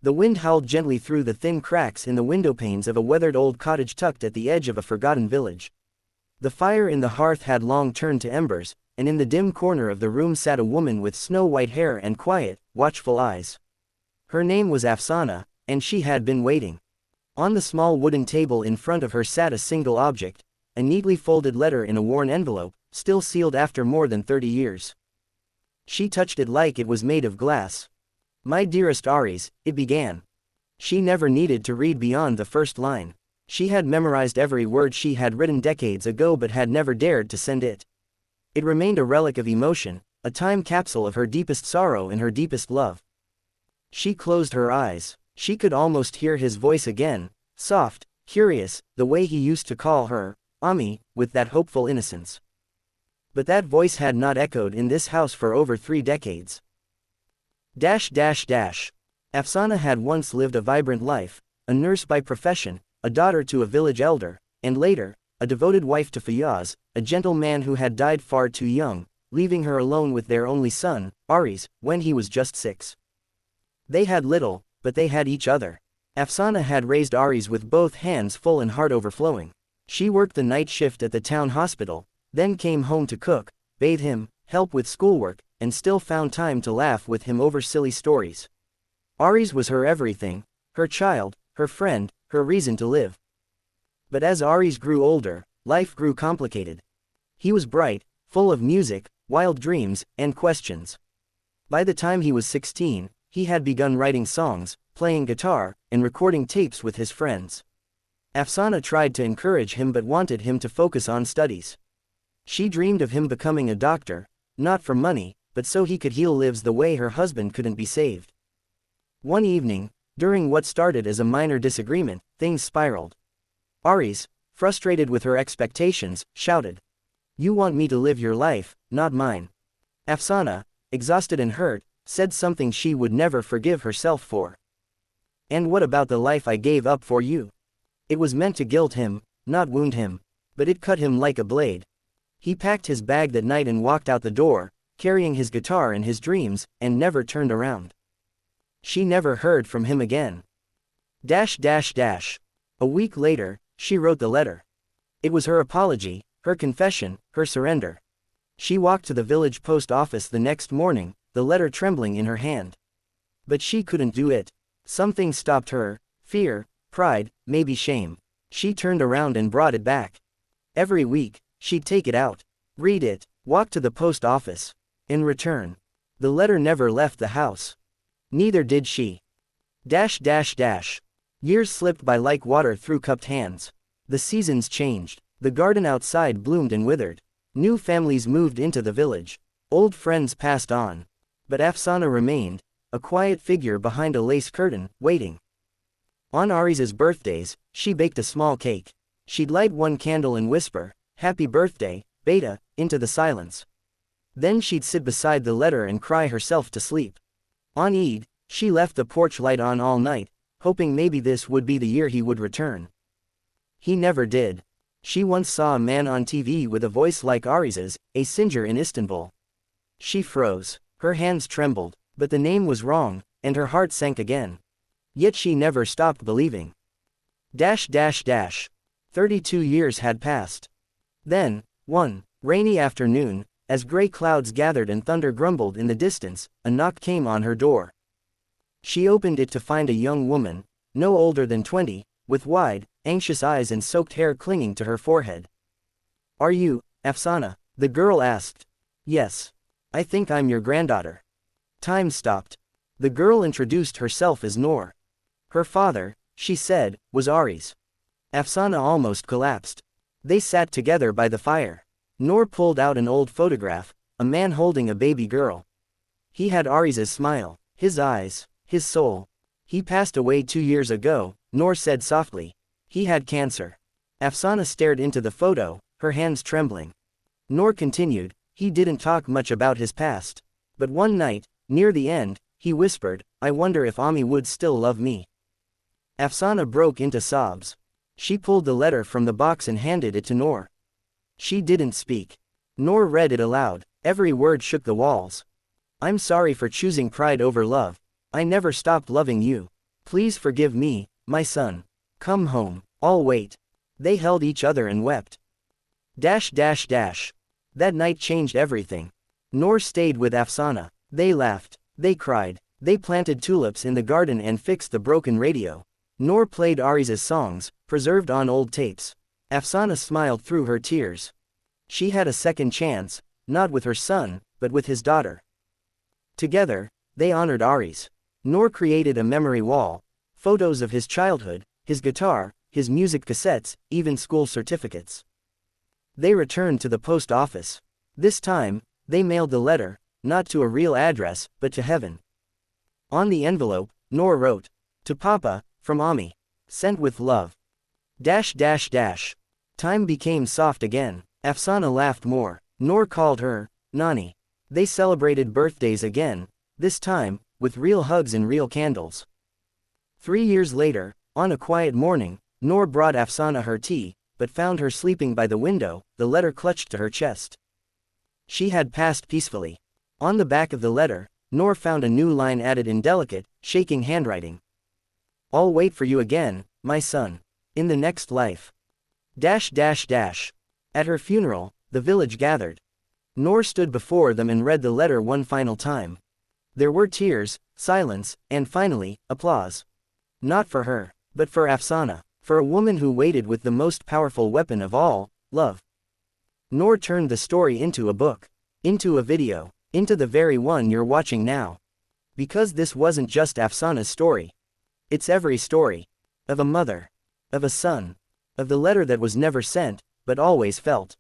The wind howled gently through the thin cracks in the windowpanes of a weathered old cottage tucked at the edge of a forgotten village. The fire in the hearth had long turned to embers, and in the dim corner of the room sat a woman with snow-white hair and quiet, watchful eyes. Her name was Afsana, and she had been waiting. On the small wooden table in front of her sat a single object, a neatly folded letter in a worn envelope, still sealed after more than 30 years. She touched it like it was made of glass. "My dearest Aries," it began. She never needed to read beyond the first line. She had memorized every word she had written decades ago but had never dared to send it. It remained a relic of emotion, a time capsule of her deepest sorrow and her deepest love. She closed her eyes. She could almost hear his voice again, soft, curious, the way he used to call her, Ami, with that hopeful innocence. But that voice had not echoed in this house for over 3 decades. Afsana had once lived a vibrant life, a nurse by profession, a daughter to a village elder, and later, a devoted wife to Fayaz, a gentle man who had died far too young, leaving her alone with their only son, Aries, when he was just 6. They had little, but they had each other. Afsana had raised Aries with both hands full and heart overflowing. She worked the night shift at the town hospital, then came home to cook, bathe him, help with schoolwork, and still found time to laugh with him over silly stories. Aries was her everything, her child, her friend, her reason to live. But as Aries grew older, life grew complicated. He was bright, full of music, wild dreams, and questions. By the time he was 16, he had begun writing songs, playing guitar, and recording tapes with his friends. Afsana tried to encourage him but wanted him to focus on studies. She dreamed of him becoming a doctor, not for money, but so he could heal lives the way her husband couldn't be saved. One evening, during what started as a minor disagreement, things spiraled. Aries, frustrated with her expectations, shouted, "You want me to live your life, not mine." Afsana, exhausted and hurt, said something she would never forgive herself for. "And what about the life I gave up for you?" It was meant to guilt him, not wound him, but it cut him like a blade. He packed his bag that night and walked out the door, carrying his guitar and his dreams, and never turned around. She never heard from him again. A week later, she wrote the letter. It was her apology, her confession, her surrender. She walked to the village post office the next morning, the letter trembling in her hand. But she couldn't do it. Something stopped her, fear, pride, maybe shame. She turned around and brought it back. Every week, she'd take it out, read it, walk to the post office. In return, the letter never left the house. Neither did she. Years slipped by like water through cupped hands. The seasons changed. The garden outside bloomed and withered. New families moved into the village. Old friends passed on. But Afsana remained, a quiet figure behind a lace curtain, waiting. On Ari's birthdays, she baked a small cake. She'd light one candle and whisper, "Happy birthday, Beta," into the silence. Then she'd sit beside the letter and cry herself to sleep. On Eid, she left the porch light on all night, hoping maybe this would be the year he would return. He never did. She once saw a man on TV with a voice like Aris's, a singer in Istanbul. She froze. Her hands trembled, but the name was wrong, and her heart sank again. Yet she never stopped believing. 32 years had passed. Then, one rainy afternoon, as gray clouds gathered and thunder grumbled in the distance, a knock came on her door. She opened it to find a young woman, no older than 20, with wide, anxious eyes and soaked hair clinging to her forehead. "Are you, Afsana?" the girl asked. "Yes. I think I'm your granddaughter." Time stopped. The girl introduced herself as Noor. Her father, she said, was Aries. Afsana almost collapsed. They sat together by the fire. Noor pulled out an old photograph, a man holding a baby girl. He had Aris's smile, his eyes, his soul. "He passed away 2 years ago," Noor said softly. "He had cancer." Afsana stared into the photo, her hands trembling. Noor continued, "He didn't talk much about his past. But one night, near the end, he whispered, 'I wonder if Ami would still love me.'" Afsana broke into sobs. She pulled the letter from the box and handed it to Noor. She didn't speak. Noor read it aloud. Every word shook the walls. "I'm sorry for choosing pride over love. I never stopped loving you. Please forgive me, my son. Come home. I'll wait. They held each other and wept. That night changed everything. Noor stayed with Afsana. They laughed. They cried. They planted tulips in the garden and fixed the broken radio. Noor played Ari's songs, preserved on old tapes. Afsana smiled through her tears. She had a second chance, not with her son, but with his daughter. Together, they honored Ari's. Noor created a memory wall. Photos of his childhood, his guitar, his music cassettes, even school certificates. They returned to the post office. This time, they mailed the letter, not to a real address, but to heaven. On the envelope, Noor wrote, "To Papa, from Ami. Sent with love." Time became soft again. Afsana laughed more. Noor called her, Nani. They celebrated birthdays again, this time, with real hugs and real candles. 3 years later, on a quiet morning, Noor brought Afsana her tea, but found her sleeping by the window, the letter clutched to her chest. She had passed peacefully. On the back of the letter, Noor found a new line added in delicate, shaking handwriting. "I'll wait for you again, my son. In the next life." At her funeral, the village gathered. Noor stood before them and read the letter one final time. There were tears, silence, and finally, applause. Not for her, but for Afsana, for a woman who waited with the most powerful weapon of all, love. Noor turned the story into a book, into a video, into the very one you're watching now. Because this wasn't just Afsana's story. It's every story. Of a mother. Of a son. Of the letter that was never sent, but always felt.